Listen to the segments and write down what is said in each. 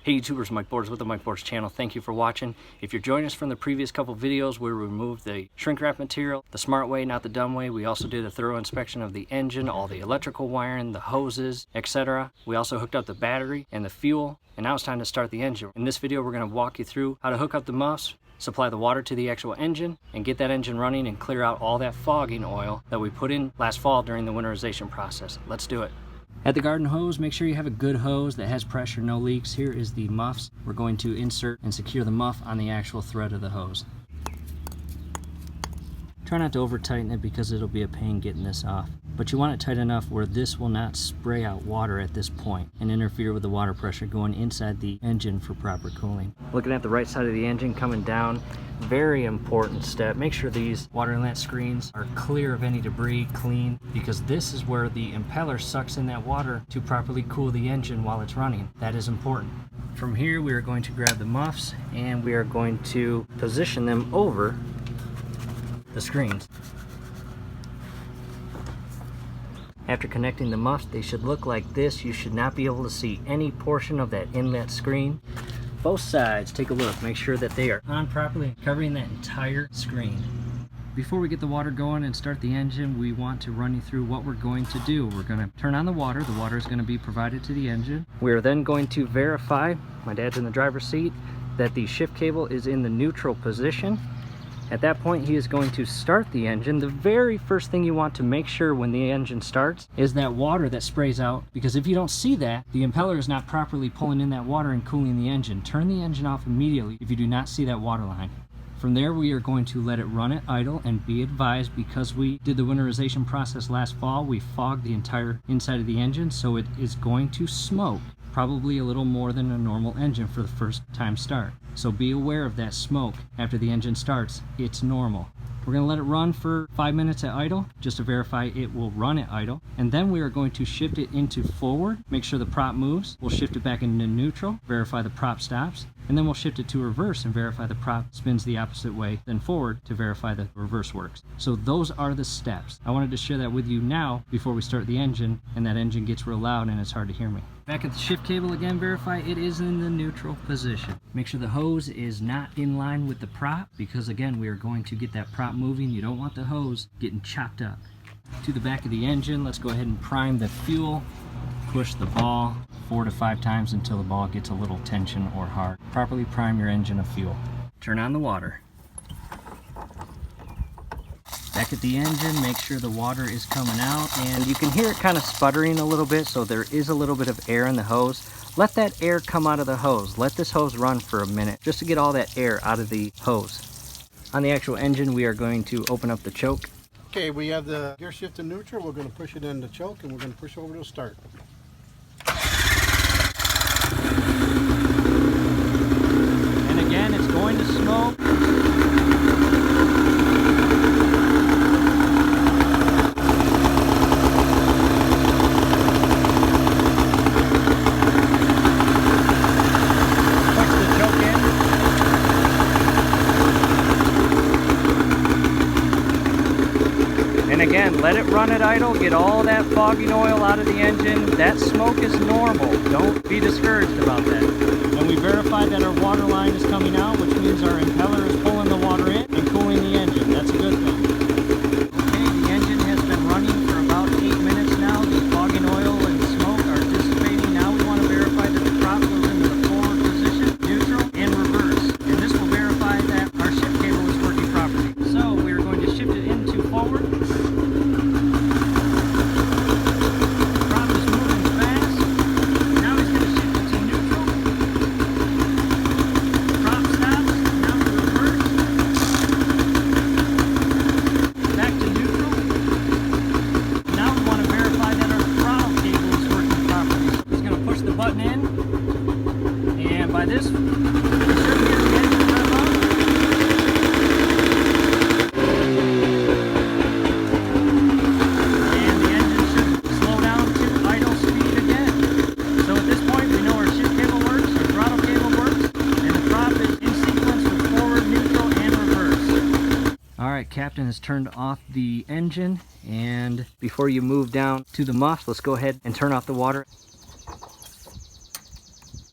Hey YouTubers, Mike Borders with the Mike Borders channel. Thank you for watching. If you're joining us from the previous couple videos where we removed the shrink wrap material, the smart way, not the dumb way, we also did a thorough inspection of the engine, all the electrical wiring, the hoses, etc. We also hooked up the battery and the fuel, and now it's time to start the engine. In this video, we're going to walk you through how to hook up the muffs, supply the water to the actual engine, and get that engine running and clear out all that fogging oil that we put in last fall during the winterization process. Let's do it. At the garden hose, make sure you have a good hose that has pressure, no leaks. Here is the muffs. We're going to insert and secure the muff on the actual thread of the hose. Try not to over tighten it because it'll be a pain getting this off. But you want it tight enough where this will not spray out water at this point and interfere with the water pressure going inside the engine for proper cooling. Looking at the right side of the engine coming down, very important step. Make sure these water inlet screens are clear of any debris, clean, because this is where the impeller sucks in that water to properly cool the engine while it's running. That is important. From here, we are going to grab the muffs and we are going to position them over the screens. After connecting the muffs, they should look like this. You should not be able to see any portion of that inlet screen. Both sides, take a look, make sure that they are on properly, covering that entire screen. Before we get the water going and start the engine, we want to run you through what we're going to do. We're going to turn on the water. The water is going to be provided to the engine. We're then going to verify, my dad's in the driver's seat, that the shift cable is in the neutral position. At that point, he is going to start the engine. The very first thing you want to make sure when the engine starts is that water that sprays out, because if you don't see that, the impeller is not properly pulling in that water and cooling the engine. Turn the engine off immediately if you do not see that water line. From there, we are going to let it run at idle, and be advised, because we did the winterization process last fall, we fogged the entire inside of the engine, so it is going to smoke. Probably a little more than a normal engine for the first time start. So be aware of that smoke after the engine starts. It's normal. We're going to let it run for 5 minutes at idle just to verify it will run at idle. And then we are going to shift it into forward, make sure the prop moves. We'll shift it back into neutral, verify the prop stops. And then we'll shift it to reverse and verify the prop spins the opposite way, then forward to verify the reverse works. So those are the steps. I wanted to share that with you now before we start the engine, and that engine gets real loud and it's hard to hear me. Back at the shift cable again, verify it is in the neutral position. Make sure the hose is not in line with the prop, because again, we are going to get that prop moving. You don't want the hose getting chopped up. To the back of the engine, let's go ahead and prime the fuel. Push the ball 4 to 5 times until the ball gets a little tension or hard. Properly prime your engine of fuel. Turn on the water. Back at the engine, make sure the water is coming out, and you can hear it kind of sputtering a little bit, so there is a little bit of air in the hose. Let that air come out of the hose. Let this hose run for a minute just to get all that air out of the hose. On the actual engine, we are going to open up the choke. Okay, we have the gear shift in neutral. We're going to push it into choke, and we're going to push over to start. And again, it's going to smoke. And again, let it run at idle, get all that fogging oil out of the engine. That smoke is normal. Don't be discouraged about that. And we verified that our water line is coming out, which means our impeller is pulling the water in and cooling the engine. That's a good thing. Okay, the engine has been running for about 8 minutes now. The fogging oil and smoke are dissipating. Now we want to verify that the prop goes into the forward position, neutral, and reverse. And this will verify that our shift cable is working properly. So we are going to shift it into forward. Button in, and by this, we should hear the engine rev up. And the engine should slow down to idle speed again. So at this point, we know our shift cable works, our throttle cable works, and the prop is in sequence with forward, neutral, and reverse. All right, Captain has turned off the engine, and before you move down to the muffs, let's go ahead and turn off the water.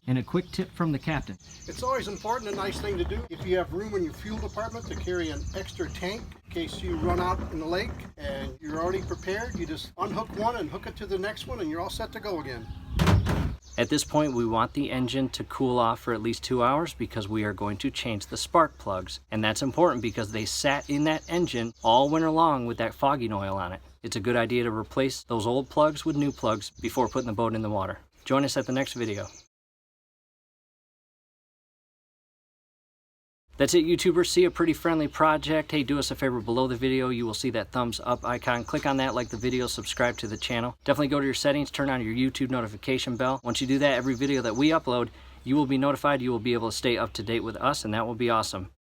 And a quick tip from the captain. It's always important, a nice thing to do, if you have room in your fuel department, to carry an extra tank in case you run out in the lake and you're already prepared. You just unhook one and hook it to the next one and you're all set to go again. At this point, we want the engine to cool off for at least 2 hours because we are going to change the spark plugs. And that's important because they sat in that engine all winter long with that fogging oil on it. It's a good idea to replace those old plugs with new plugs before putting the boat in the water. Join us at the next video. That's it, YouTubers. See a pretty friendly project? Hey, do us a favor, below the video you will see that thumbs up icon. Click on that, like the video, subscribe to the channel. Definitely go to your settings, turn on your YouTube notification bell. Once you do that, every video that we upload, you will be notified. You will be able to stay up to date with us, and that will be awesome.